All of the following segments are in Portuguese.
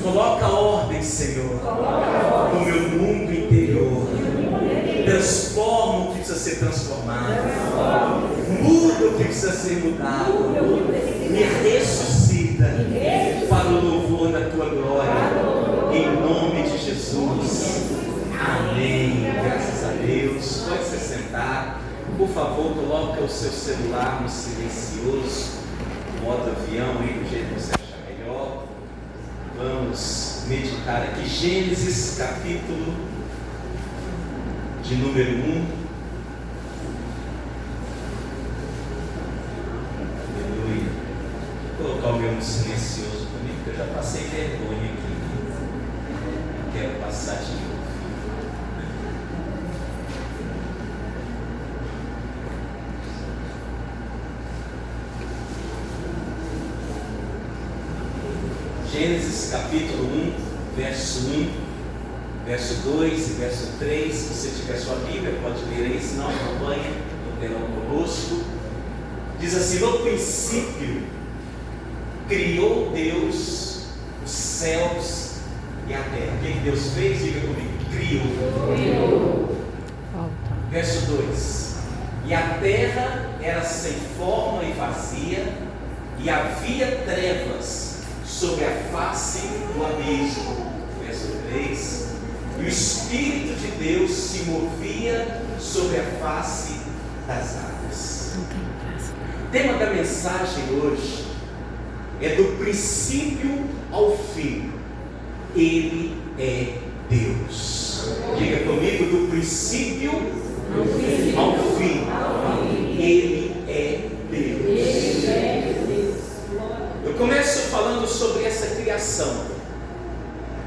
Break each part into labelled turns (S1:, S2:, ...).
S1: Coloca ordem, Senhor, no meu mundo interior. Transforma o que precisa ser transformado. Muda o que precisa ser mudado. Me ressuscita para o louvor da tua glória. Em nome de Jesus. Amém. Graças a Deus. Pode se sentar. Por favor, coloca o seu celular no silencioso, modo avião, aí do jeito que você achar melhor. Vamos meditar aqui. Gênesis capítulo de número 1. Aleluia. Vou colocar o meu no silencioso também, porque eu já passei vergonha aqui. Não quero passar de novo. Gênesis capítulo 1, verso 1, verso 2 e verso 3. Se você tiver sua Bíblia, pode ler aí, senão acompanha no telão conosco. Diz assim: no princípio criou Deus os céus e a terra. O que Deus fez? Diga comigo: criou. Verso 2: e a terra era sem forma e vazia, e havia trevas sobre a face do abismo. Verso 3: e o Espírito de Deus se movia sobre a face das águas. O tema da mensagem hoje é do princípio ao fim. Ele é Deus. Diga comigo: do princípio ao fim. Ele é Deus. Eu começo falando sobre essa criação.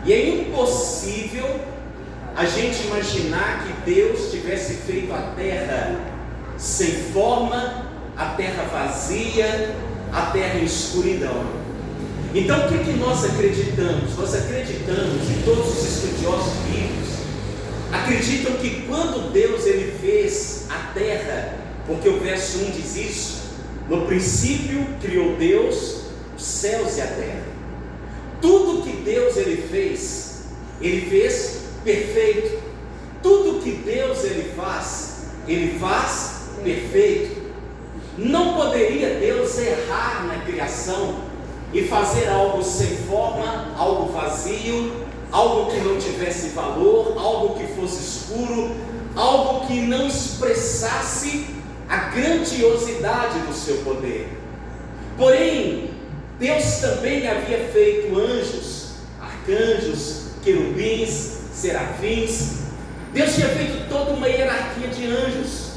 S1: E é impossível a gente imaginar que Deus tivesse feito a terra sem forma, a terra vazia, a terra em escuridão. Então o que nós acreditamos? Nós acreditamos, e todos os estudiosos bíblicos acreditam que quando Deus ele fez a terra, porque o verso 1 diz isso: no princípio criou Deus os céus e a terra. Tudo que Deus ele fez perfeito. Tudo que Deus ele faz perfeito. Não poderia Deus errar na criação e fazer algo sem forma, algo vazio, algo que não tivesse valor, algo que fosse escuro, algo que não expressasse a grandiosidade do seu poder. Porém, Deus também havia feito anjos, arcanjos, querubins, serafins. Deus tinha feito toda uma hierarquia de anjos.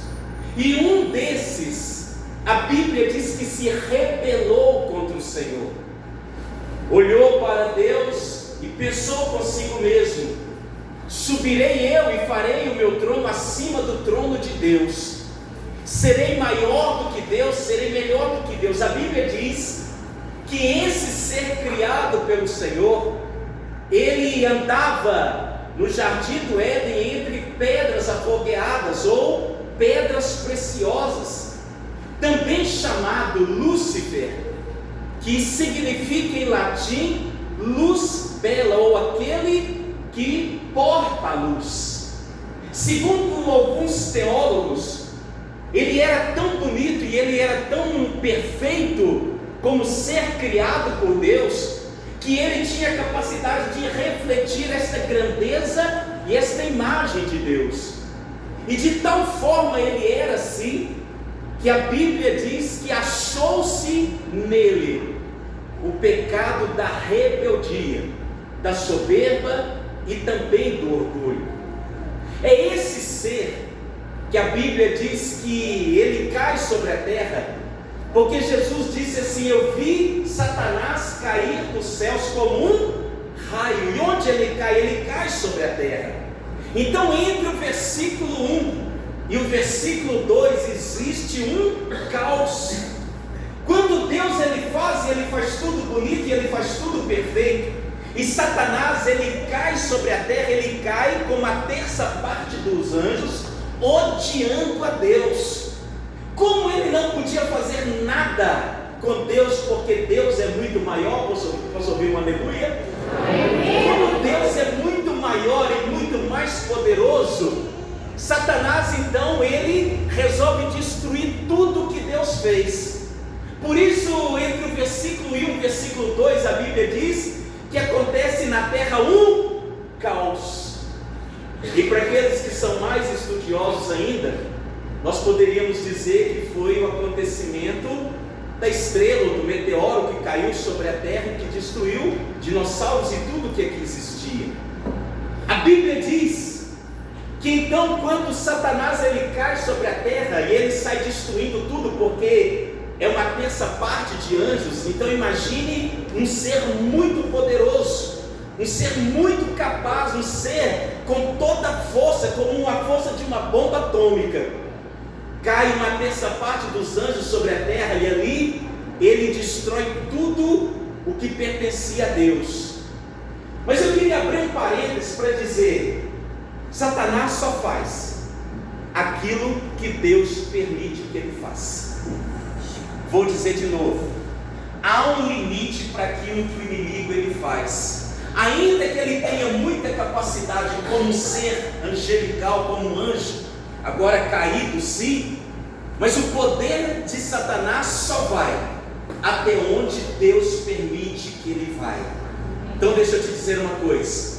S1: E um desses, a Bíblia diz que se rebelou contra o Senhor. Olhou para Deus e pensou consigo mesmo: subirei eu e farei o meu trono acima do trono de Deus. Serei maior do que Deus, serei melhor do que Deus. A Bíblia diz que esse ser criado pelo Senhor, ele andava no jardim do Éden entre pedras afogueadas ou pedras preciosas, também chamado Lúcifer, que significa em latim luz bela, ou aquele que porta a luz. Segundo alguns teólogos, ele era tão bonito e ele era tão perfeito como ser criado por Deus, que ele tinha a capacidade de refletir esta grandeza e esta imagem de Deus. E de tal forma ele era assim, que a Bíblia diz que achou-se nele o pecado da rebeldia, da soberba e também do orgulho. É esse ser que a Bíblia diz que ele cai sobre a terra, porque Jesus disse assim: eu vi Satanás cair dos céus como um raio. E onde ele cai? Ele cai sobre a terra. Então, entre o versículo 1 e o versículo 2 existe um caos. Quando Deus ele faz tudo bonito e ele faz tudo perfeito. E Satanás ele cai sobre a terra, ele cai como a terça parte dos anjos, odiando a Deus. Como ele não podia fazer nada com Deus, porque Deus é muito maior. Posso ouvir uma aleluia? Amém. maior e muito mais poderoso, Satanás então ele resolve destruir tudo que Deus fez. Por isso, entre o versículo 1 e o versículo 2, a Bíblia diz que acontece na terra um caos. E para aqueles que são mais estudiosos ainda, nós poderíamos dizer que foi o acontecimento da estrela, do meteoro que caiu sobre a terra, que destruiu dinossauros e tudo que aqui existia. A Bíblia diz que então, quando Satanás ele cai sobre a terra e ele sai destruindo tudo, porque é uma terça parte de anjos, então imagine um ser muito poderoso, um ser muito capaz, um ser com toda a força, como a força de uma bomba atômica. Cai uma terça parte dos anjos sobre a terra e ali ele destrói tudo o que pertencia a Deus. Mas eu queria abrir um parênteses para dizer: Satanás só faz aquilo que Deus permite que ele faça. Vou dizer de novo: há um limite para aquilo que o inimigo ele faz. Ainda que ele tenha muita capacidade como ser angelical, como um anjo, agora caído sim, mas o poder de Satanás só vai até onde Deus permite que ele vai. Então deixa eu te dizer uma coisa: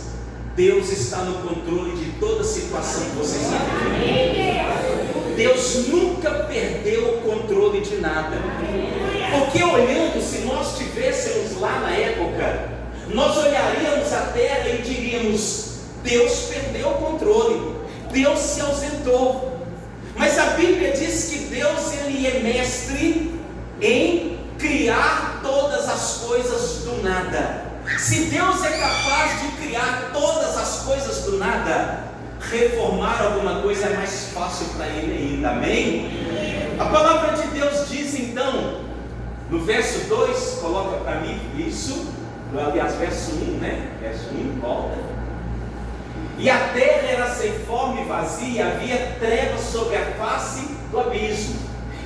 S1: Deus está no controle de toda situação que vocês estão vivendo. Deus nunca perdeu o controle de nada. Porque olhando, se nós estivéssemos lá na época, nós olharíamos a terra e diríamos: Deus perdeu o controle, Deus se ausentou. Mas a Bíblia diz que Deus ele é mestre em criar todas as coisas do nada. Se Deus é capaz de criar todas as coisas do nada, reformar alguma coisa é mais fácil para Ele ainda, amém? A palavra de Deus diz então, no verso 2, coloca para mim isso, aliás, verso 1, né? Verso 1, volta. E a terra era sem forma e vazia, havia trevas sobre a face do abismo.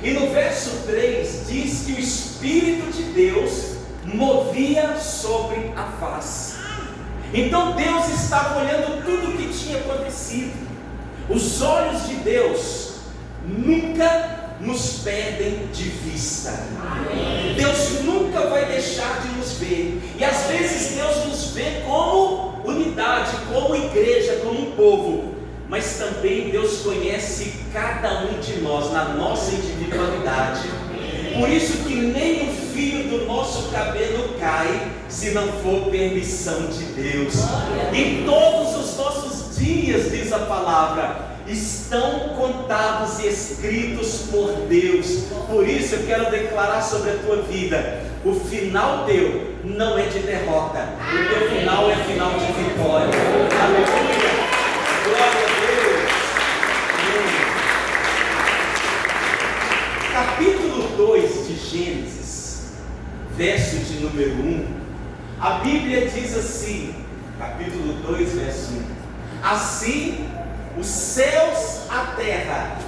S1: E no verso 3 diz que o Espírito de Deus movia sobre a face. Então Deus estava olhando tudo o que tinha acontecido. Os olhos de Deus nunca nos perdem de vista. Deus nunca vai deixar de nos ver. E às vezes Deus nos vê como unidade, como igreja, como um povo. Mas também Deus conhece cada um de nós na nossa individualidade. Por isso que nem o fio do nosso cabelo cai se não for permissão de Deus. E todos os nossos dias, diz a palavra, estão contados e escritos por Deus. Por isso eu quero declarar sobre a tua vida: o final teu não é de derrota, o teu final é final de vitória. Aleluia, glória a Deus. Capítulo 2 de Gênesis, verso de número 1, a Bíblia diz assim, capítulo 2, verso 1: assim os céus, a terra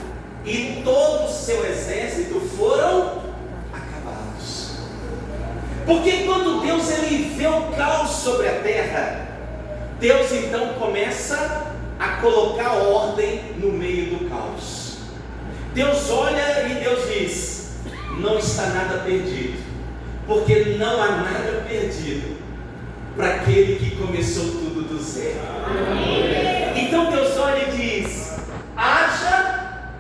S1: e todo o seu exército foram acabados. Porque quando Deus ele vê o caos sobre a terra, Deus então começa a colocar ordem no meio do caos. Deus olha e Deus diz: não está nada perdido, porque não há nada perdido para aquele que começou tudo do zero. Então Deus olha e diz: haja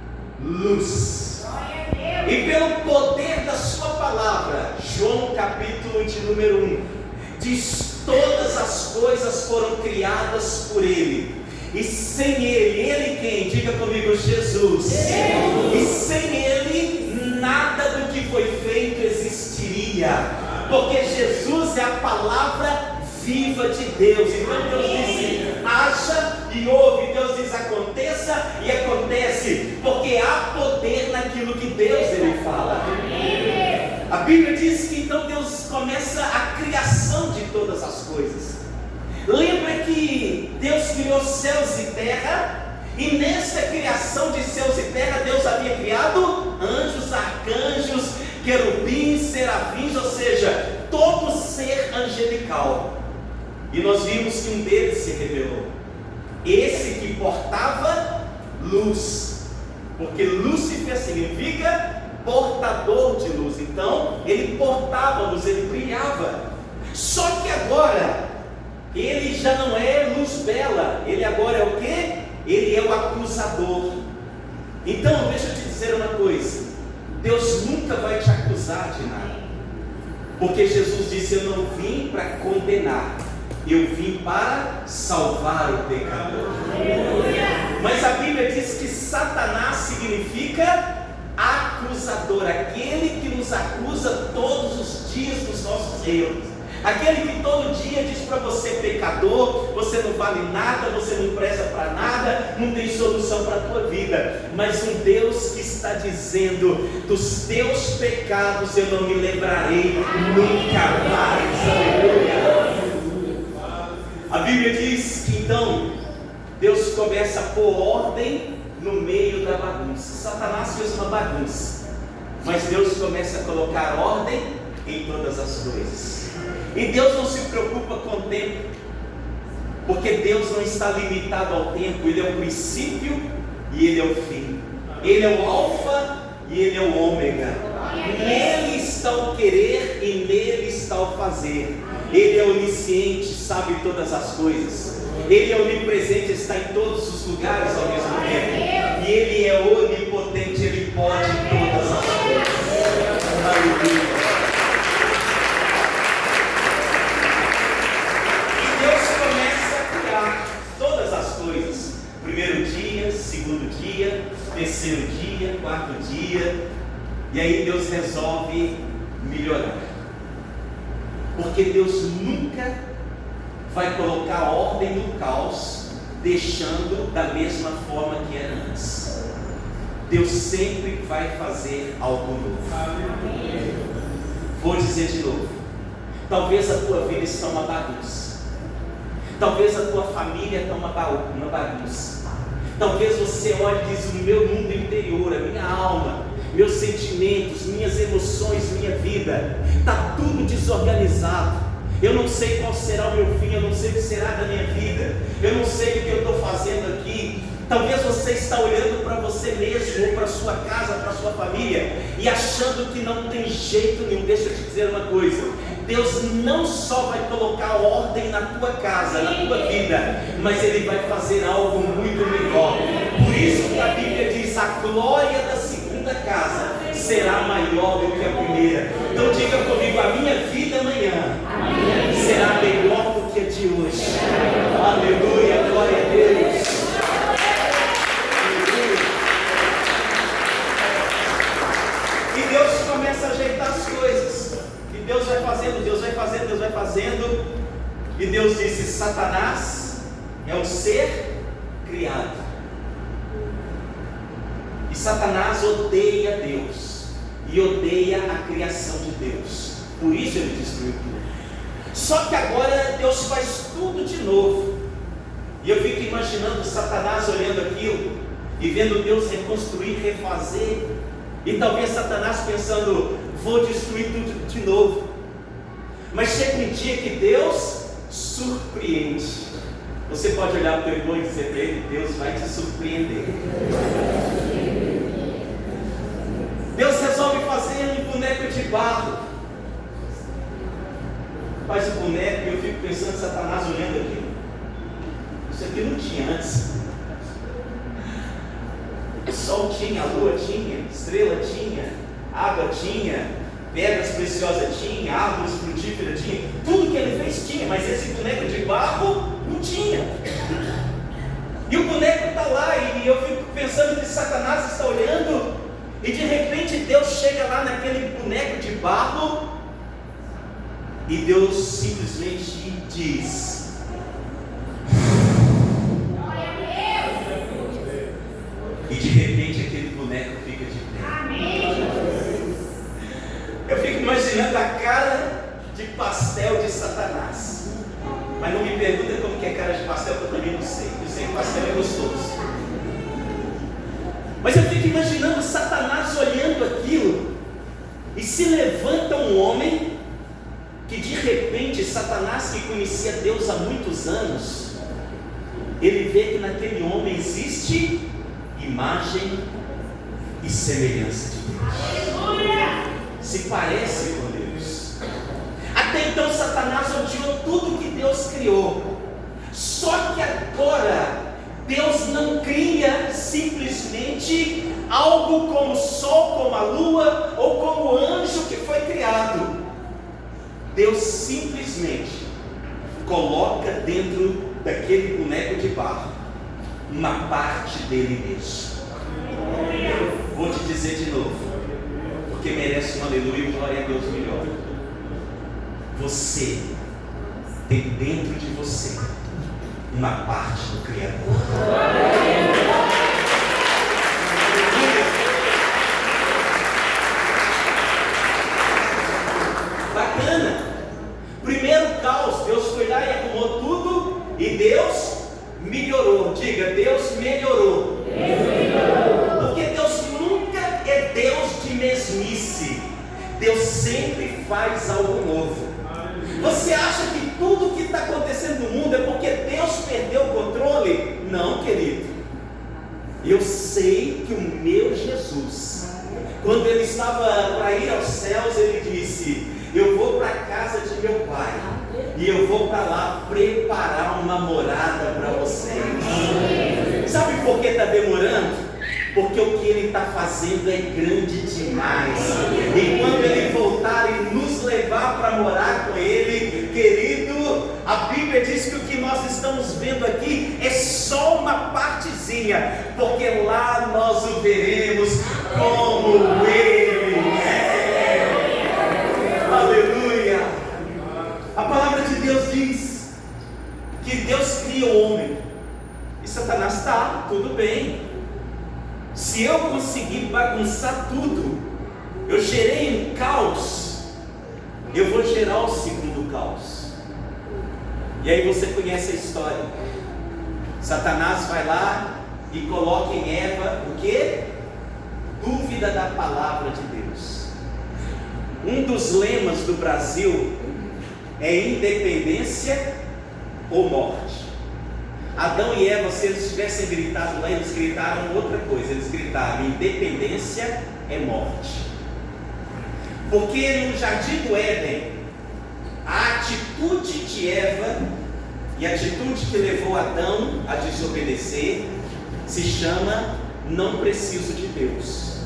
S1: luz. E pelo poder da sua palavra, João capítulo de número 1, diz: todas as coisas foram criadas por Ele. E sem Ele quem? Diga comigo: Jesus. E sem Ele, nada do que foi feito existiria. Porque Jesus é a palavra viva de Deus. Então Deus diz: haja e ouve. Deus diz: aconteça e acontece. Porque há poder naquilo que Deus ele fala. A Bíblia diz que então Deus começa a criação de todas as coisas. Lembra que Deus criou céus e terra, e nessa criação de céus e terra Deus havia criado anjos, arcanjos, querubins, serafins, ou seja, todo ser angelical. E nós vimos que um deles se rebelou. esse que portava luz, porque Lúcifer significa portador de luz. Então ele portava luz, ele brilhava. Só que agora ele já não é luz bela, ele agora é o quê? Ele é o acusador. Então deixa eu te dizer uma coisa: Deus nunca vai te acusar de nada, porque Jesus disse: eu não vim para condenar, eu vim para salvar o pecador. Mas a Bíblia diz que Satanás significa acusador, aquele que nos acusa todos os dias dos nossos erros, aquele que todo dia diz para você: pecador, você não vale nada, você não presta para nada, não tem solução para a tua vida. Mas um Deus que está dizendo: dos teus pecados eu não me lembrarei nunca mais. Aleluia. A Bíblia diz que então Deus começa a pôr ordem no meio da bagunça. Satanás fez uma bagunça, mas Deus começa a colocar ordem em todas as coisas. E Deus não se preocupa com o tempo, porque Deus não está limitado ao tempo. Ele é o princípio e Ele é o fim. Ele é o alfa e Ele é o ômega. Nele está o querer e nele está o fazer. Ele é onisciente, sabe todas as coisas. Ele é onipresente, está em todos os lugares ao mesmo tempo. E Ele é onipotente, Ele pode todas as coisas. Aleluia. E Deus começa a criar todas as coisas. Primeiro dia, segundo dia, terceiro dia, quarto dia. E aí Deus resolve melhorar. Porque Deus nunca vai colocar ordem no caos, deixando da mesma forma que era antes. Deus sempre vai fazer algo novo. Vou dizer de novo: talvez a tua vida está uma bagunça, talvez a tua família está uma bagunça, talvez você olhe e diz: o meu mundo interior, a minha alma, meus sentimentos, minhas emoções, minha vida, está tudo desorganizado. Eu não sei qual será o meu fim, eu não sei o que será da minha vida, eu não sei o que eu estou fazendo aqui. Talvez você está olhando para você mesmo, ou para a sua casa, para a sua família, e achando que não tem jeito nenhum. Deixa eu te dizer uma coisa: Deus não só vai colocar ordem na tua casa, na tua vida, mas Ele vai fazer algo muito melhor. Por isso que a Bíblia diz: a glória da segunda casa será maior do que a primeira. Então diga comigo: a minha vida amanhã será melhor do que a de hoje. Aleluia, glória a Deus. E Deus começa a ajeitar as coisas. E Deus vai fazendo, Deus vai fazendo, Deus vai fazendo. E Deus disse: Satanás é um ser criado. E Satanás odeia Deus e odeia a criação de Deus. Por isso ele destruiu tudo. Só que agora Deus faz tudo de novo. E eu fico imaginando Satanás olhando aquilo e vendo Deus reconstruir, refazer. E talvez Satanás pensando: vou destruir tudo de novo. Mas chega um dia que Deus surpreende. Você pode olhar para o teu irmão e dizer para ele: Deus vai te surpreender. Deus resolve fazer um boneco de barro. Faz o boneco e eu fico pensando, Satanás olhando aquilo: isso aqui não tinha antes. O sol tinha, a lua tinha, estrela tinha, água tinha, pedras preciosas tinha, árvores frutíferas tinha, tudo que ele fez tinha, mas esse boneco de barro não tinha. E o boneco está lá, e eu fico pensando que Satanás está olhando, e de repente Deus chega lá naquele boneco de barro, e Deus simplesmente diz: e de repente aquele boneco fica de pé. Eu fico imaginando a cara de pastel de Satanás. Mas não me pergunta como que é cara de pastel, que eu também não sei. Eu sei que pastel é gostoso. Mas eu fico imaginando Satanás olhando aquilo, e se levanta um homem que de repente Satanás, que conhecia Deus há muitos anos, ele vê que naquele homem existe imagem e semelhança de Deus. Se parece com Deus. Até então Satanás odiou tudo que Deus criou. Só que agora Deus não cria simplesmente algo como o sol, como a lua ou como o anjo que foi criado. Deus simplesmente coloca dentro daquele boneco de barro uma parte dele mesmo. Vou te dizer de novo, porque merece um aleluia e glória a Deus melhor. Você tem dentro de você uma parte do Criador. Bacana. Primeiro caos, Deus foi lá e arrumou tudo e Deus melhorou. Diga, Deus melhorou. Porque Deus nunca é Deus de mesmice. Deus sempre faz algo novo. Você acha que tudo que está acontecendo no mundo é porque Deus perdeu o controle? Não, querido. Eu sei que o meu Jesus, quando ele estava para ir aos céus, ele disse: eu vou para a casa de meu pai e eu vou para lá preparar uma morada para vocês. Sabe por que está demorando? Porque o que ele está fazendo é grande demais. E quando ele voltar e nos levar para morar com ele, querido, a Bíblia diz que o que nós estamos vendo aqui é só uma partezinha, porque lá nós o veremos como ele é. Aleluia! A palavra de Deus diz que Deus cria o homem e Satanás está, tudo bem. Se eu conseguir bagunçar tudo, eu gerei um caos, eu vou gerar o segundo caos. E aí você conhece a história. Satanás vai lá e coloca em Eva o quê? Dúvida da palavra de Deus. Um dos lemas do Brasil é independência ou morte. Adão e Eva, se eles tivessem gritado lá, eles gritaram outra coisa. Eles gritaram: independência é morte. Porque no jardim do Éden, a atitude de Eva e a atitude que levou Adão a desobedecer se chama não preciso de Deus.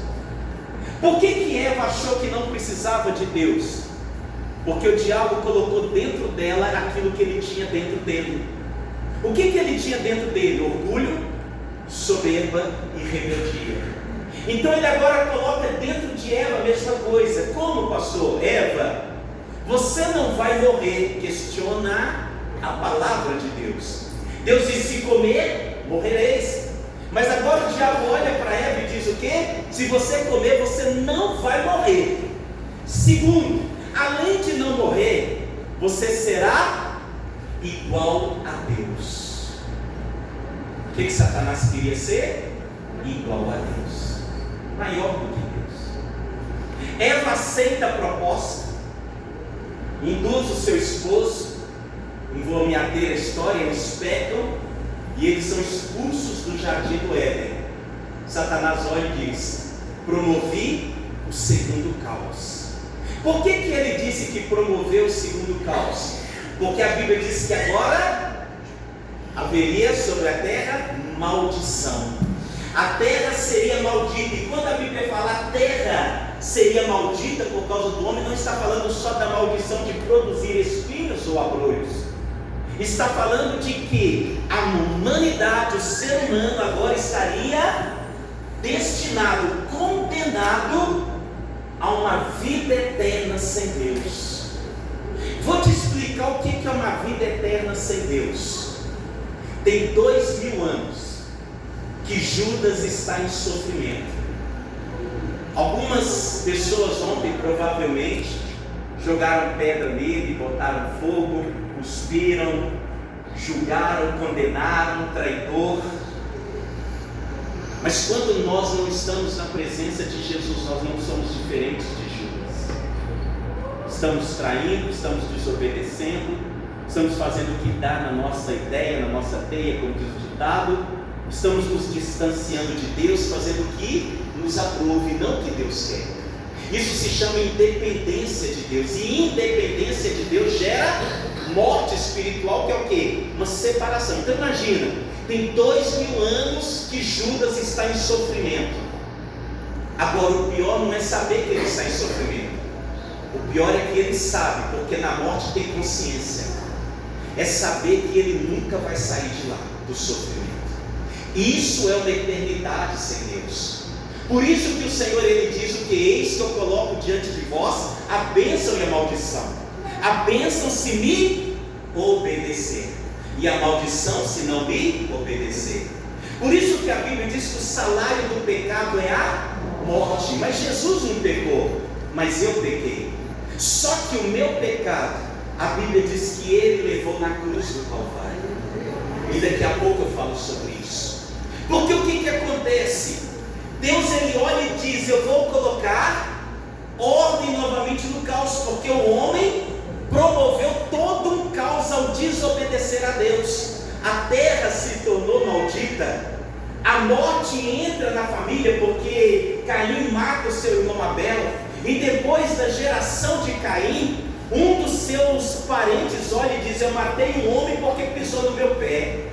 S1: Por que Eva achou que não precisava de Deus? Porque o diabo colocou dentro dela aquilo que ele tinha dentro dele. O que ele tinha dentro dele? Orgulho, soberba e rebeldia. Então ele agora coloca dentro de Eva a mesma coisa. Como, pastor? Eva, você não vai morrer. Questiona a palavra de Deus. Deus diz: se comer, morrereis. Mas agora o diabo olha para Eva e diz o quê? Se você comer, você não vai morrer. Segundo, além de não morrer, você será igual a Deus. O que Satanás queria ser? Igual a Deus, maior do que Deus. Eva aceita a proposta, induz o seu esposo, não vou me ater à história, eles pecam e eles são expulsos do jardim do Éden. Satanás olha e diz: promovi o segundo caos. Por que ele disse que promoveu o segundo caos? Porque a Bíblia diz que agora haveria sobre a terra maldição. A terra seria maldita. E quando a Bíblia fala a terra seria maldita por causa do homem, não está falando só da maldição de produzir espinhos ou abrolhos. Está falando de que a humanidade, o ser humano agora estaria destinado, condenado a uma vida eterna sem Deus. Vou te explicar o que é uma vida eterna sem Deus. Tem 2000 anos que Judas está em sofrimento. Algumas pessoas ontem provavelmente jogaram pedra nele, botaram fogo, cuspiram, julgaram, condenaram, traidor. Mas quando nós não estamos na presença de Jesus, nós não somos diferentes de Judas. Estamos traindo, estamos desobedecendo, estamos fazendo o que dá na nossa ideia, na nossa teia, como diz o ditado, estamos nos distanciando de Deus, fazendo o que nos aprove, não o que Deus quer. Isso se chama independência de Deus, e independência de Deus gera morte espiritual, que é o quê? Uma separação. Então imagina, tem 2000 anos que Judas está em sofrimento. Agora o pior não é saber que ele está em sofrimento, o pior é que ele sabe, porque na morte tem consciência, é saber que ele nunca vai sair de lá, do sofrimento. Isso é uma eternidade sem Deus. Por isso que o Senhor, ele diz o que? Eis que eu coloco diante de vós a bênção e a maldição. A bênção se me obedecer, e a maldição se não me obedecer. Por isso que a Bíblia diz que o salário do pecado é a morte. Mas Jesus não pecou, mas eu pequei. Só que o meu pecado, a Bíblia diz que ele levou na cruz do Calvário. E daqui a pouco eu falo sobre isso. Porque o que acontece? Deus, ele olha e diz: eu vou colocar ordem novamente no caos, porque o homem promoveu todo um caos ao desobedecer a Deus. A terra se tornou maldita, a morte entra na família, porque Caim mata o seu irmão Abel, e depois da geração de Caim, um dos seus parentes olha e diz: eu matei um homem porque pisou no meu pé.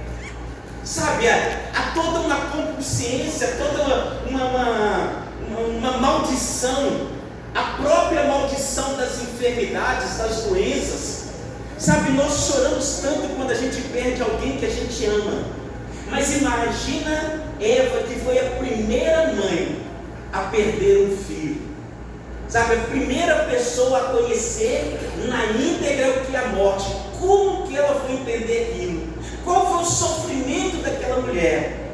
S1: Sabe, há toda uma consciência, toda uma maldição, a própria maldição das enfermidades, das doenças. Sabe, nós choramos tanto quando a gente perde alguém que a gente ama. Mas imagina Eva, que foi a primeira mãe a perder um filho. Sabe, a primeira pessoa a conhecer na íntegra o que é a morte. Como que ela foi entender aquilo? Qual foi o sofrimento daquela mulher?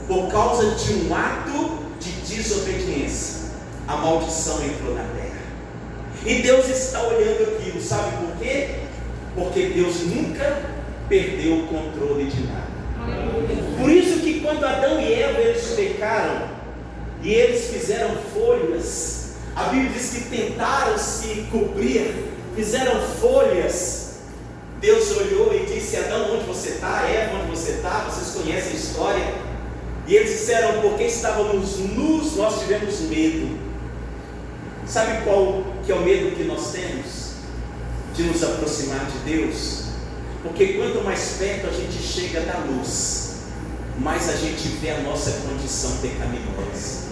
S1: Por causa de um ato de desobediência, a maldição entrou na terra. E Deus está olhando aquilo, sabe por quê? Porque Deus nunca perdeu o controle de nada. Por isso que quando Adão e Eva, eles pecaram, e eles fizeram folhas, a Bíblia diz que tentaram se cobrir, fizeram folhas. Deus olhou e disse: Adão, onde você está? Eva, onde você está? Vocês conhecem a história? E eles disseram: porque estávamos nus, nós tivemos medo. Sabe qual que é o medo que nós temos? De nos aproximar de Deus. Porque quanto mais perto a gente chega da luz, mais a gente vê a nossa condição pecaminosa.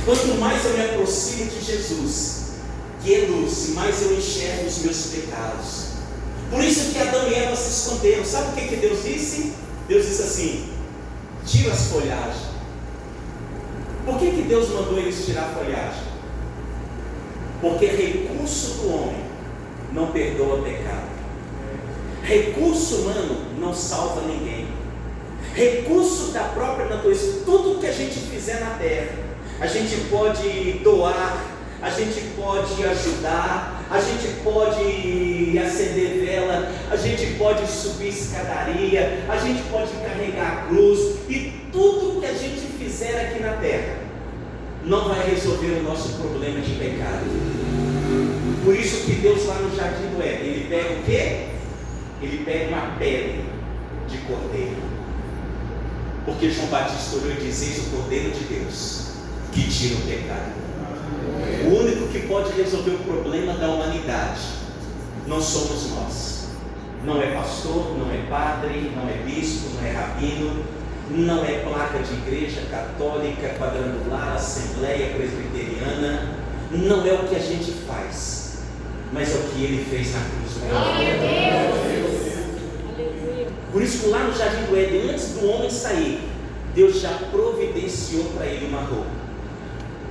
S1: Quanto mais eu me aproximo de Jesus, que é luz, mais eu enxergo os meus pecados. Por isso que Adão e Eva se esconderam. Sabe o que Deus disse? Deus disse assim: tira as folhagens. Por que Deus mandou eles tirar a folhagem? Porque recurso do homem não perdoa pecado. Recurso humano não salva ninguém. Recurso da própria natureza. Tudo que a gente fizer na terra, a gente pode doar, a gente pode ajudar, a gente pode acender vela, a gente pode subir escadaria, a gente pode carregar a cruz, e tudo que a gente fizer aqui na terra não vai resolver o nosso problema de pecado. Por isso que Deus, lá no jardim do Éden, ele pega o quê? Ele pega uma pele de cordeiro, porque João Batista olhou e disse: eis o Cordeiro de Deus que tira o pecado. O único que pode resolver o problema da humanidade não somos nós. Não é pastor, não é padre, não é bispo, não é rabino, não é placa de igreja católica, quadrangular, assembleia presbiteriana. Não é o que a gente faz, mas é o que ele fez na cruz do Calvário. Por isso que lá no jardim do Éden, antes do homem sair, Deus já providenciou para ele uma roupa.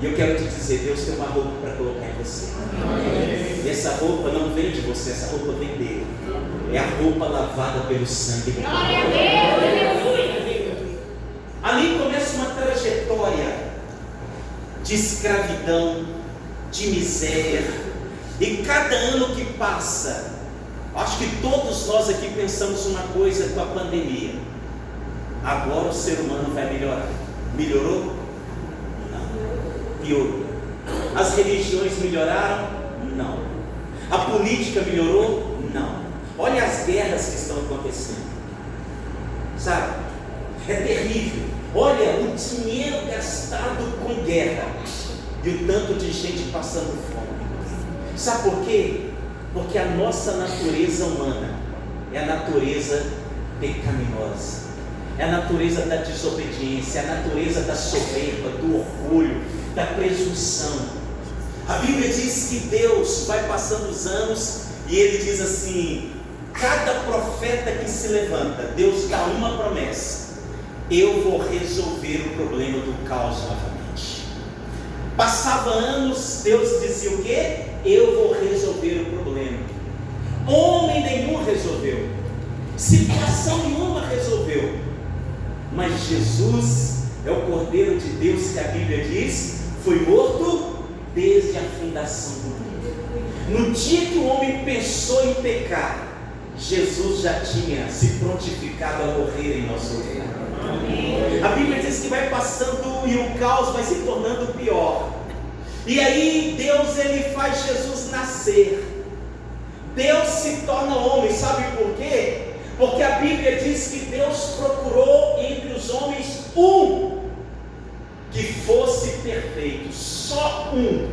S1: E eu quero te dizer, Deus tem uma roupa para colocar em você. E essa roupa não vem de você, essa roupa vem dele. É a roupa lavada pelo sangue do Cordeiro. Ali começa uma trajetória de escravidão, de miséria. E cada ano que passa, acho que todos nós aqui pensamos uma coisa com a pandemia: agora o ser humano vai melhorar. Melhorou? Não. Piorou. As religiões melhoraram? Não. A política melhorou? Não. Olha as guerras que estão acontecendo, sabe? É terrível. Olha o dinheiro gastado com guerra e o tanto de gente passando fome. Sabe por quê? Porque a nossa natureza humana é a natureza pecaminosa, é a natureza da desobediência, é a natureza da soberba, do orgulho, da presunção. A Bíblia diz que Deus vai passando os anos e Ele diz assim: cada profeta que se levanta, Deus dá uma promessa: eu vou resolver o problema do caos novamente. Passava anos, Deus dizia o quê? Eu vou resolver o problema. Homem nenhum resolveu, situação nenhuma resolveu, mas Jesus é o Cordeiro de Deus que a Bíblia diz foi morto desde a fundação do mundo. No dia que o homem pensou em pecar, Jesus já tinha se prontificado a morrer em nosso lugar. A Bíblia diz que vai passando e o caos vai se tornando pior. E aí Deus, ele faz Jesus nascer. Deus se torna homem, sabe por quê? Porque a Bíblia diz que Deus procurou entre os homens um que fosse perfeito, só um.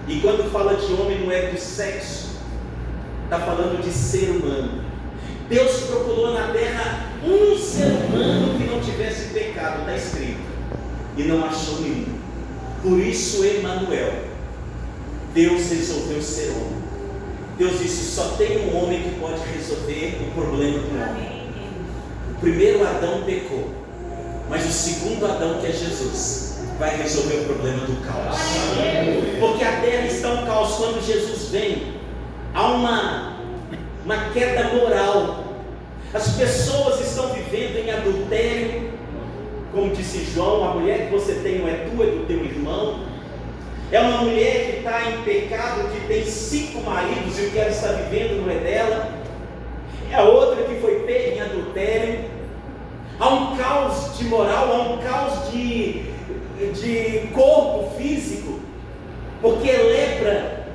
S1: E quando fala de homem não é do sexo, está falando de ser humano. Deus procurou na terra um ser humano que não tivesse pecado, está escrito, e não achou nenhum. Por isso Emanuel, Deus resolveu ser homem. Deus disse: só tem um homem que pode resolver o problema do homem. O primeiro Adão pecou, mas o segundo Adão, que é Jesus, vai resolver o problema do caos. Porque a terra está um caos. Quando Jesus vem, há uma queda moral. As pessoas estão vivendo em adultério. Como disse João, a mulher que você tem não é tua, é do teu irmão. É uma mulher que está em pecado, que tem 5 maridos e o que ela está vivendo não é dela. É a outra que foi pega em adultério. Há um caos de moral, há um caos de corpo físico, porque lepra,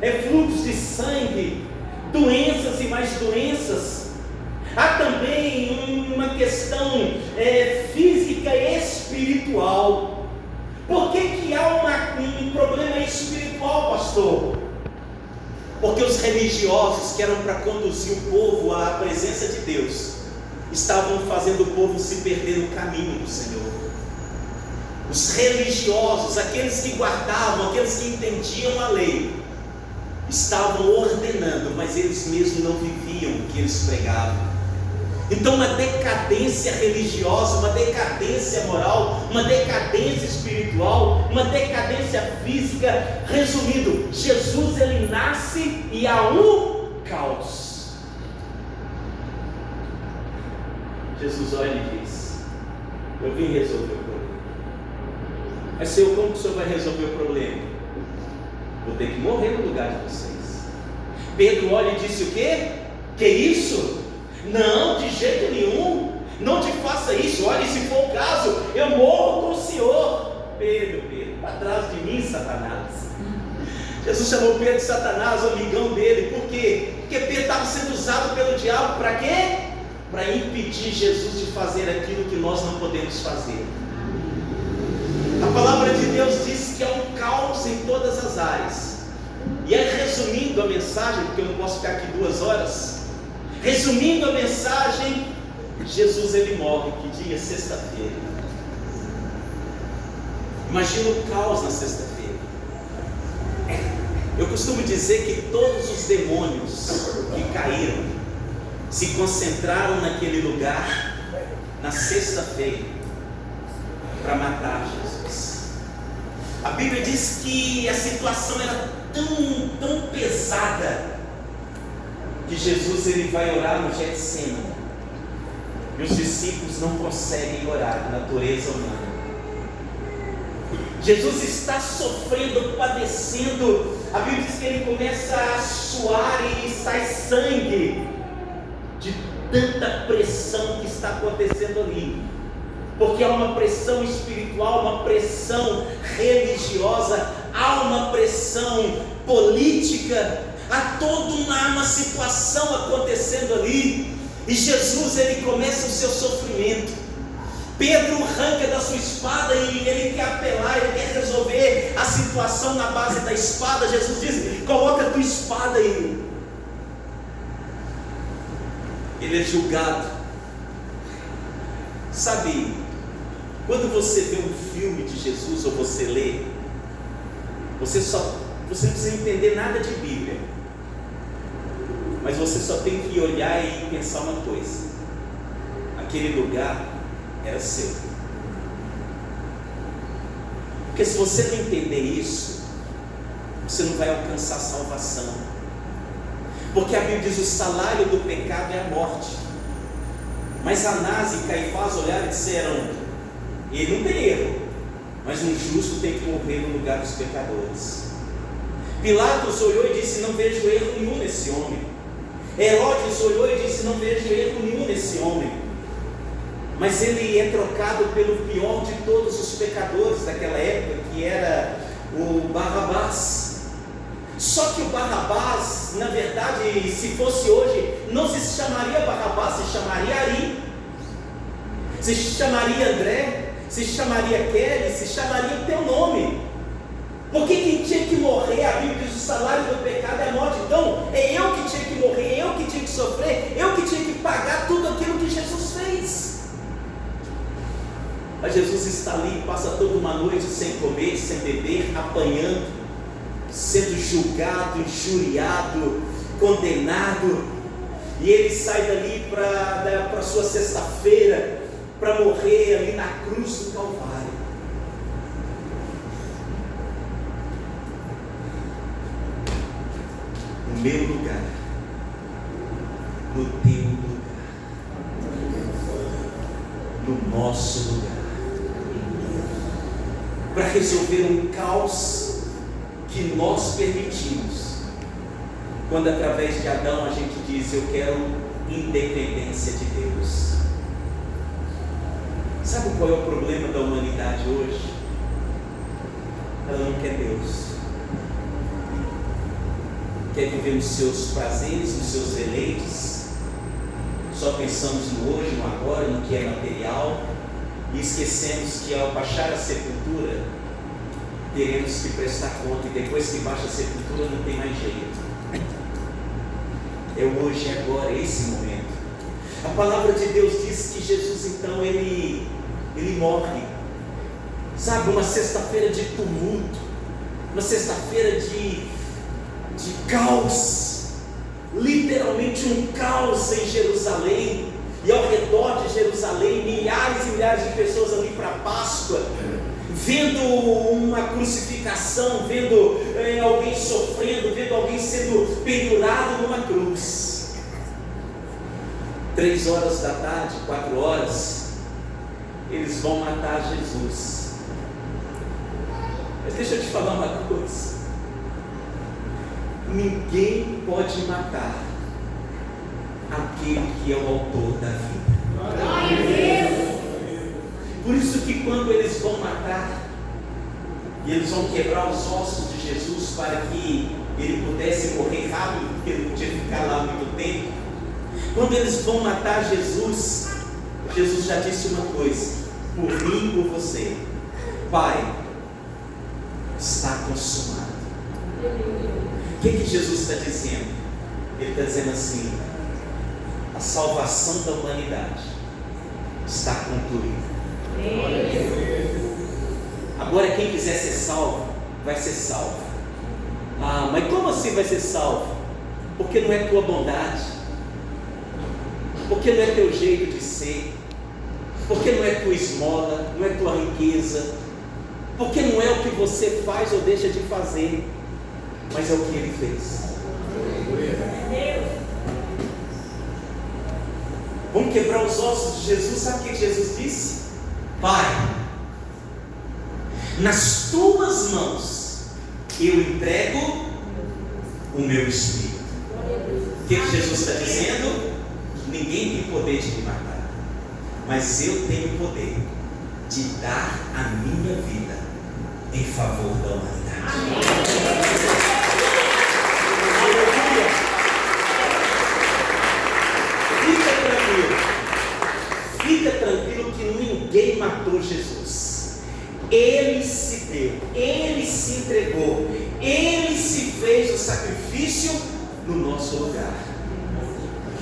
S1: é fluxo de sangue, doenças e mais doenças. Há também uma questão física e espiritual. Por que há um problema espiritual, pastor? Porque os religiosos, que eram para conduzir o povo à presença de Deus, estavam fazendo o povo se perder no caminho do Senhor. Os religiosos, aqueles que guardavam, aqueles que entendiam a lei, estavam ordenando, mas eles mesmos não viviam o que eles pregavam. Então uma decadência religiosa, uma decadência moral, uma decadência espiritual, uma decadência física. Resumindo, Jesus, ele nasce e há um caos. Jesus olha e diz: eu vim resolver o problema. Mas Senhor, como que o Senhor vai resolver o problema? Vou ter que morrer no lugar de vocês. Pedro olha e disse o quê? Que isso? Não, de jeito nenhum, não te faça isso. Olha, se for o caso, eu morro com o Senhor. Pedro, para trás de mim, Satanás. Jesus chamou Pedro de Satanás, o amigão dele. Por quê? Porque Pedro estava sendo usado pelo diabo para quê? Para impedir Jesus de fazer aquilo que nós não podemos fazer. A palavra de Deus diz que há um caos em todas as áreas. E aí, resumindo a mensagem, porque eu não posso ficar aqui 2 horas. Resumindo a mensagem, Jesus, ele morre, que dia? Sexta-feira. Imagina o caos na sexta-feira. Eu costumo dizer que todos os demônios que caíram se concentraram naquele lugar na sexta-feira para matar Jesus. A Bíblia diz que a situação era tão pesada que Jesus, ele vai orar no Getsemane e os discípulos não conseguem orar, natureza humana. Jesus está sofrendo, padecendo. A Bíblia diz que ele começa a suar e sai sangue de tanta pressão que está acontecendo ali. Porque há uma pressão espiritual, uma pressão religiosa, há uma pressão política. há toda uma situação acontecendo ali, e Jesus, ele começa o seu sofrimento. Pedro arranca da sua espada e ele quer apelar, ele quer resolver a situação na base da espada. Jesus diz: coloca a tua espada aí. Ele é julgado. Sabe, quando você vê um filme de Jesus ou você lê, você não precisa entender nada de Bíblia, mas você só tem que olhar e pensar uma coisa: aquele lugar era seu. Porque se você não entender isso, você não vai alcançar salvação. Porque a Bíblia diz: o salário do pecado é a morte. Mas Anás e Caifás olharam e disseram: ele não tem erro, mas um justo tem que morrer no lugar dos pecadores. Pilatos olhou e disse: não vejo erro nenhum nesse homem. Herodes olhou e disse: não vejo erro nenhum nesse homem. Mas ele é trocado pelo pior de todos os pecadores daquela época, que era o Barrabás. Só que o Barrabás, na verdade, se fosse hoje, não se chamaria Barrabás, se chamaria Ari, se chamaria André, se chamaria Kelly, se chamaria o teu nome. Porque quem tinha que morrer, a Bíblia diz: o salário do pecado é a morte. Então é eu que tinha que morrer, eu que tinha que sofrer, eu que tinha que pagar tudo aquilo que Jesus fez. Mas Jesus está ali, passa toda uma noite sem comer, sem beber, apanhando, sendo julgado, injuriado, condenado, e ele sai dali para a sua sexta-feira, para morrer ali na cruz do Calvário. No meu lugar, no teu lugar, no nosso lugar, para resolver um caos que nós permitimos, quando através de Adão a gente diz: eu quero independência de Deus. Sabe qual é o problema da humanidade hoje? Ela não quer Deus, quer viver nos seus prazeres, nos seus deleites, só pensamos no hoje, no agora, no que é material, e esquecemos que ao baixar a sepultura teremos que prestar conta, e depois que baixa a sepultura não tem mais jeito. É o hoje e agora, é esse momento. A palavra de Deus diz que Jesus então ele morre. Sabe, uma sexta-feira de tumulto, uma sexta-feira de caos, literalmente um caos em Jerusalém, e ao redor de Jerusalém milhares e milhares de pessoas ali para a Páscoa, vendo uma crucificação, vendo alguém sofrendo, vendo alguém sendo pendurado numa cruz. 3 horas da tarde, 4 horas, eles vão matar Jesus. Mas deixa eu te falar uma coisa: ninguém pode matar aquele que é o autor da vida. Por isso que quando eles vão matar, e eles vão quebrar os ossos de Jesus para que ele pudesse morrer rápido, porque ele não podia ficar lá muito tempo, quando eles vão matar Jesus, Jesus já disse uma coisa: por mim e por você, Pai, está consumado. O que Jesus está dizendo? Ele está dizendo assim: a salvação da humanidade está concluída. Agora quem quiser ser salvo, vai ser salvo. Ah, mas como assim vai ser salvo? Porque não é tua bondade, porque não é teu jeito de ser, porque não é tua esmola, não é tua riqueza, porque não é o que você faz ou deixa de fazer, mas é o que Ele fez. Vamos quebrar os ossos de Jesus. Sabe o que Jesus disse? Pai, nas tuas mãos eu entrego o meu espírito. O que Jesus está dizendo? Ninguém tem poder de me matar, mas eu tenho poder de dar a minha vida em favor da humanidade. fica tranquilo que ninguém matou Jesus. Ele se deu, ele se entregou, ele se fez o sacrifício no nosso lugar.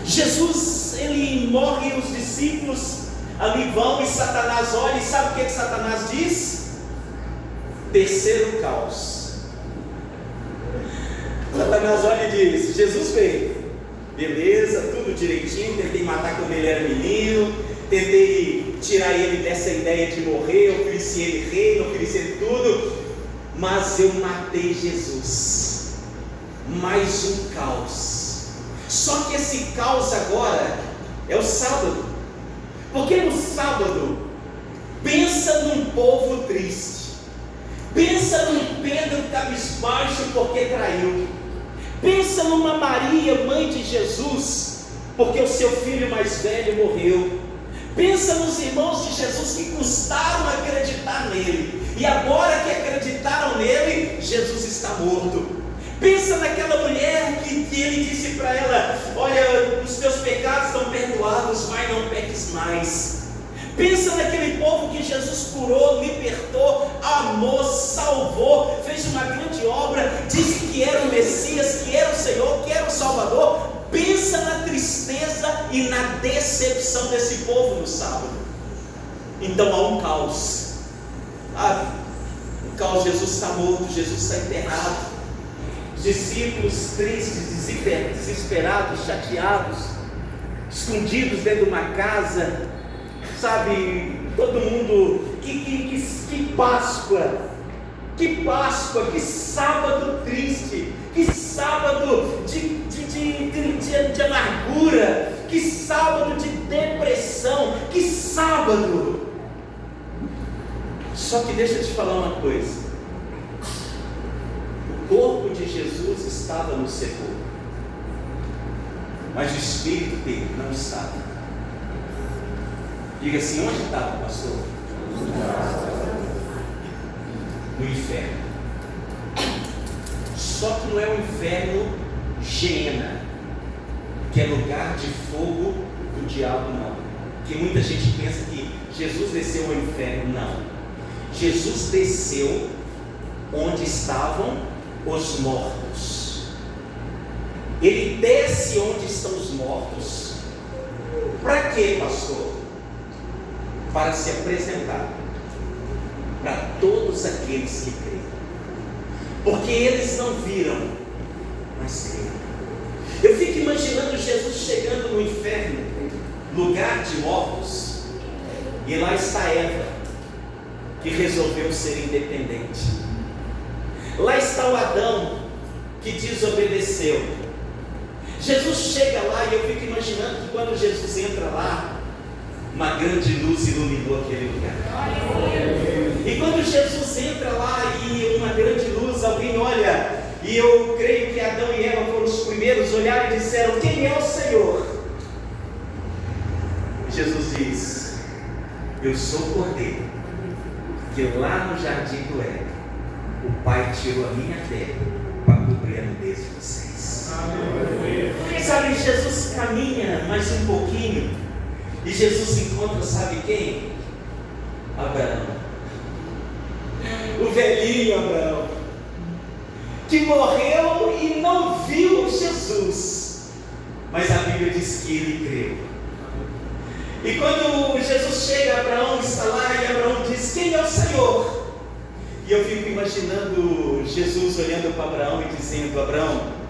S1: Jesus, ele morre e os discípulos ali vão e Satanás olha e sabe o que Satanás diz? Terceiro caos. Satanás olha e diz: Jesus veio, beleza, tudo direitinho, tentei matar quando ele era menino, tentei tirar ele dessa ideia de morrer, ofereci ele reino, ofereci ele tudo, mas eu matei Jesus. Mais um caos. Só que esse caos agora é o sábado, porque no sábado, pensa num povo triste, pensa num Pedro cabisbaixo porque traiu, pensa numa Maria, mãe de Jesus, porque o seu filho mais velho morreu, pensa nos irmãos de Jesus que custaram acreditar nele, e agora que acreditaram nele, Jesus está morto. Pensa naquela mulher que ele disse para ela: olha, os teus pecados estão perdoados, vai, não peques mais. Pensa naquele povo que Jesus curou, libertou, amou, salvou, fez uma grande obra, disse que era o Messias, que era o Senhor, que era o Salvador. Pensa na tristeza e na decepção desse povo no sábado. Então há um caos. Um caos, Jesus está morto, Jesus está enterrado. Discípulos tristes, desesperados, chateados, escondidos dentro de uma casa, sabe, todo mundo, que Páscoa, que sábado triste, que sábado de amargura, que sábado de depressão, que sábado. Só que deixa eu te falar uma coisa, o corpo de Jesus estava no sepulcro, mas o espírito dele não estava. Diga assim: onde estava, pastor? No inferno. Só que não é o inferno Geena, que é lugar de fogo do diabo, não. Porque muita gente pensa que Jesus desceu ao inferno. Não. Jesus desceu onde estavam os mortos. Ele desce onde estão os mortos. Para quê, pastor? Para se apresentar para todos aqueles que creem, porque eles não viram, mas creram. Eu fico imaginando Jesus chegando no inferno, lugar de mortos, e lá está Eva, que resolveu ser independente. Lá está o Adão, que desobedeceu. Jesus chega lá e eu fico imaginando que quando Jesus entra lá, uma grande luz iluminou aquele lugar. E quando Jesus entra lá e uma grande luz, alguém olha, e eu creio que Adão e Eva foram os primeiros, olharam e disseram: quem é o Senhor? E Jesus diz: eu sou o Cordeiro, que lá no jardim do Éden, o Pai tirou a minha terra para cobrir a nudez de vocês. Sabe, Jesus caminha mais um pouquinho, e Jesus encontra, sabe quem? Abraão. O velhinho Abraão, que morreu e não viu Jesus, mas a Bíblia diz que ele creu. E quando Jesus chega, Abraão está lá e Abraão diz: quem é o Senhor? E eu fico imaginando Jesus olhando para Abraão e dizendo: Abraão,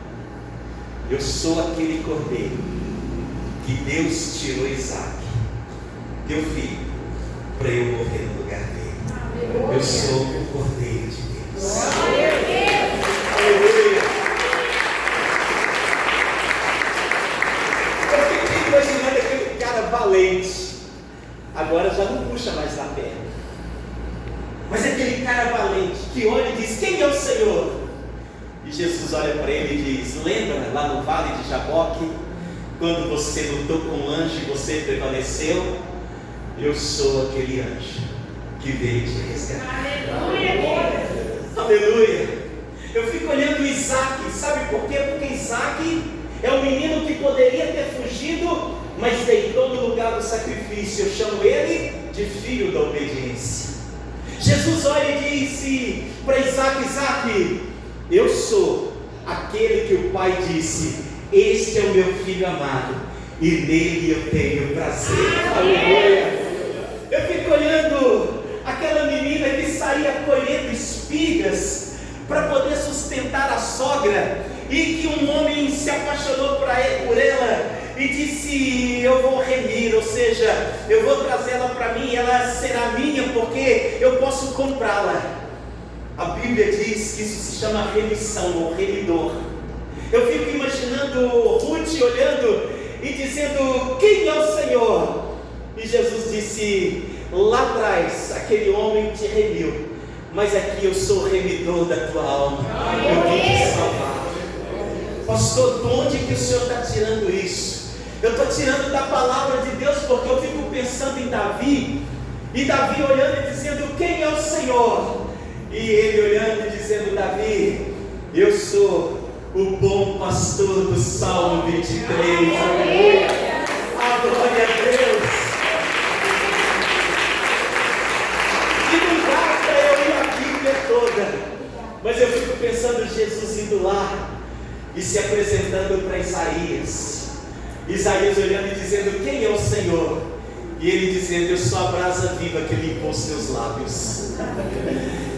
S1: eu sou aquele cordeiro que Deus tirou Isaac, teu filho, para eu morrer no lugar dele. Eu sou o Cordeiro de Deus. Aleluia. Eu fiquei imaginando aquele cara valente. Agora já não puxa mais na perna, mas aquele cara valente que olha e diz: quem é o Senhor? E Jesus olha para ele e diz: lembra lá no vale de Jaboque, quando você lutou com um anjo e você prevaleceu? Eu sou aquele anjo que veio te resgatar. Aleluia! Aleluia! Eu fico olhando Isaac, sabe por quê? Porque Isaac é um menino que poderia ter fugido mas deitou no lugar do sacrifício. Eu chamo ele de filho da obediência. Jesus olha e disse para Isaac: Isaac, eu sou aquele que o pai disse: este é o meu filho amado, e nele eu tenho prazer. Aleluia! Eu fico olhando aquela menina que saía colhendo espigas para poder sustentar a sogra, e que um homem se apaixonou por ela e disse: eu vou remir, ou seja, eu vou trazê-la para mim, ela será minha porque eu posso comprá-la. A Bíblia diz que isso se chama remissão ou remidor. Eu fico imaginando Ruth olhando e dizendo: quem é o Senhor? E Jesus disse: lá atrás aquele homem te remiu, mas aqui eu sou o remidor da tua alma, eu vim te salvar. Pastor, de onde que o Senhor está tirando isso? Eu estou tirando da palavra de Deus, porque eu fico pensando em Davi, e Davi olhando e dizendo: quem é o Senhor? E ele olhando e dizendo: Davi, eu sou o bom pastor do Salmo 23. Aleluia! A glória a Deus! E não dá para eu ir a Bíblia toda, mas eu fico pensando Jesus indo lá e se apresentando para Isaías. Isaías olhando e dizendo: quem é o Senhor? E ele dizendo: eu sou a brasa viva que limpou os teus lábios.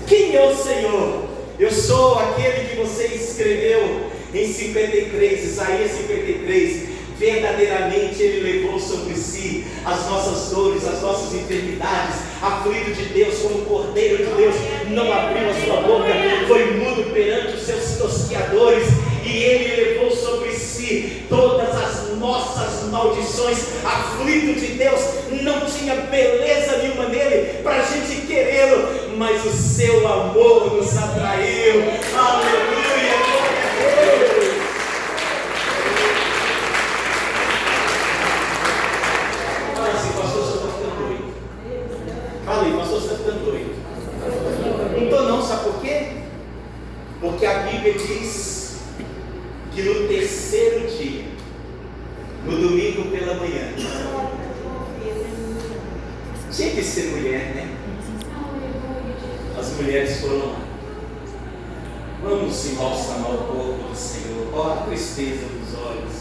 S1: Quem é o Senhor? Eu sou aquele que você escreveu em 53, Isaías 53. Verdadeiramente Ele levou sobre si as nossas dores, as nossas enfermidades. Aflito de Deus, como Cordeiro de Deus, não abriu a sua boca, foi mudo perante os seus tosquiadores. E Ele levou sobre si todas as nossas maldições. Aflito de Deus, não tinha beleza nenhuma nele para a gente querê-lo, mas o seu amor nos atraiu. Aleluia, glória a Deus. Fala assim: pastor, você está ficando doido. Fala aí, pastor, você está ficando doido. Não estou não, sabe por quê? Porque a Bíblia diz que no terceiro dia, no domingo pela manhã, tinha que ser mulher, né? As mulheres foram lá. Vamos embalsamar o corpo do Senhor. Ó, a tristeza nos olhos,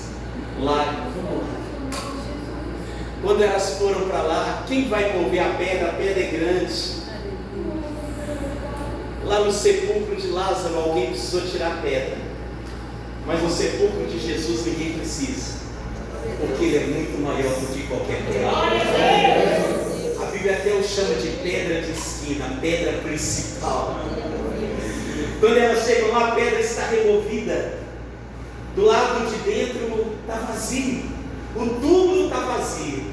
S1: lágrimas, vamos lá. Quando elas foram para lá, quem vai mover a pedra? A pedra é grande. Lá no sepulcro de Lázaro, alguém precisou tirar a pedra. Mas no sepulcro de Jesus ninguém precisa, porque Ele é muito maior do que qualquer pedra. A Bíblia até o chama de pedra de esquina, pedra principal. Quando elas chegam lá, a pedra está removida. Do lado de dentro está vazio, o túmulo está vazio.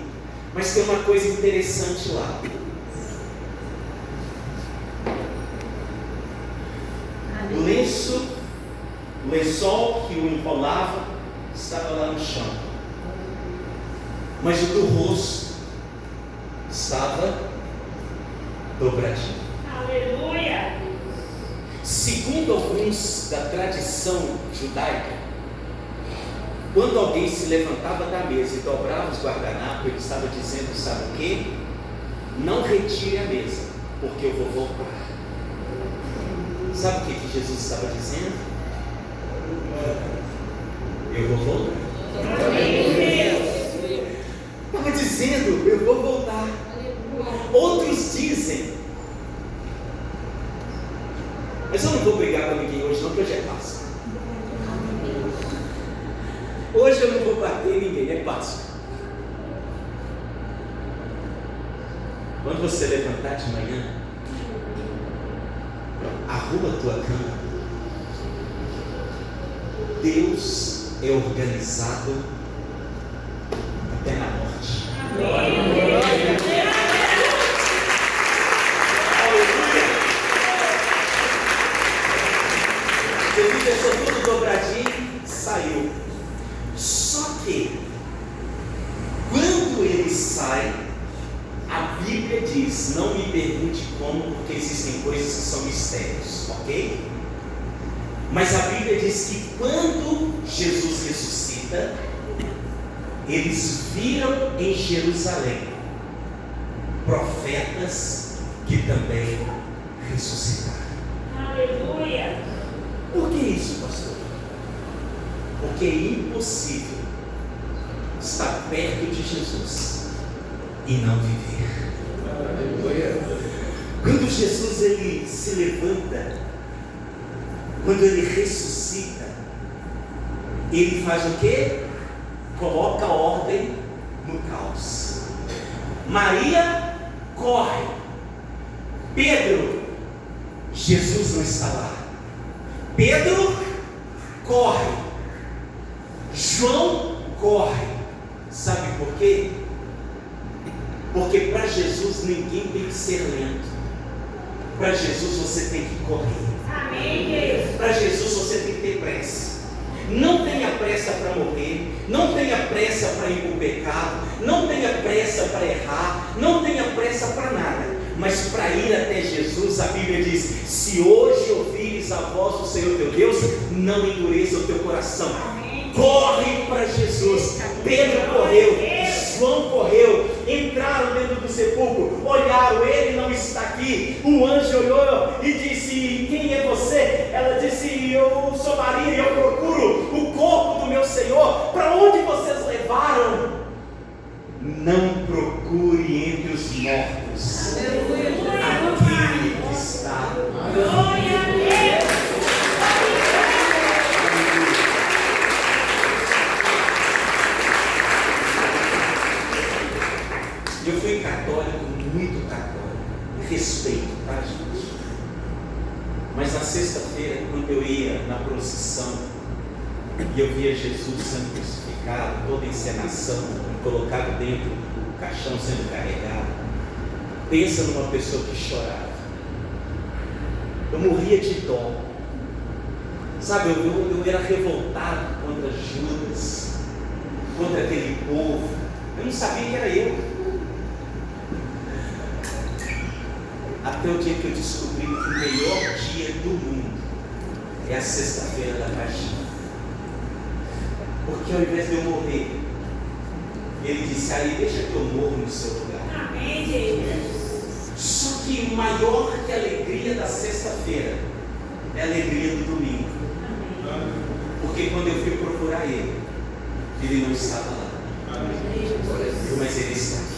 S1: Mas tem uma coisa interessante lá. O lençol que o enrolava estava lá no chão, mas o do rosto estava dobradinho.
S2: Aleluia!
S1: Segundo alguns da tradição judaica, quando alguém se levantava da mesa e dobrava os guardanapos, ele estava dizendo: sabe o quê? Não retire a mesa, porque eu vou voltar. Sabe o que Jesus estava dizendo? Eu vou voltar. Estava dizendo: eu vou voltar. Outros dizem, mas eu não vou brigar com ninguém hoje não, porque hoje é Páscoa. Hoje eu não vou bater em ninguém, é Páscoa. Quando você levantar de manhã, arruma a tua cama. Deus é organizado até na morte. Aleluia! Jesus deixou tudo dobradinho, saiu. Só que quando ele sai, a Bíblia diz, não me pergunte como, porque existem coisas que são mistérios, ok? Mas a Bíblia diz que quando Jesus ressuscita, eles viram em Jerusalém profetas que também ressuscitaram.
S2: Aleluia.
S1: Por que isso, pastor? Porque é impossível estar perto de Jesus e não viver. Quando Jesus ele se levanta, quando ele ressuscita, ele faz o quê? Coloca ordem no caos. Maria corre. Pedro, Jesus não está lá. Pedro corre. João corre. Sabe por quê? Porque para Jesus ninguém tem que ser lento. Para Jesus você tem que correr.
S2: Amém, Deus.
S1: Para Jesus você tem que ter pressa. Não tenha pressa para morrer, não tenha pressa para ir para o pecado, não tenha pressa para errar, não tenha pressa para nada, mas para ir até Jesus. A Bíblia diz: se hoje ouvires a voz do Senhor teu Deus, não endureça o teu coração. Corre para Jesus. Pedro correu, João correu, entraram dentro do sepulcro, olharam, ele não está aqui. O anjo olhou e disse: quem é você? Ela disse: eu sou Maria e eu procuro o corpo do meu Senhor. Para onde vocês levaram? Não procure entre os mortos aquele que está.
S2: Glória a Deus.
S1: Eu fui católico, muito católico, respeito, tá, gente? Mas na sexta-feira, quando eu ia na procissão e eu via Jesus sendo crucificado, toda a encenação, colocado dentro do caixão sendo carregado, pensa numa pessoa que chorava. Eu morria de dó. Sabe, eu era revoltado contra Judas, contra aquele povo. Eu não sabia que era eu. Até o dia que eu descobri que o melhor dia do mundo é a sexta-feira da paixão. Porque ao invés de eu morrer, ele disse: aí deixa que eu morro no seu lugar.
S2: Amém, Deus.
S1: Só que maior que a alegria da sexta-feira é a alegria do domingo. Porque quando eu fui procurar ele não estava lá. Mas ele está aqui.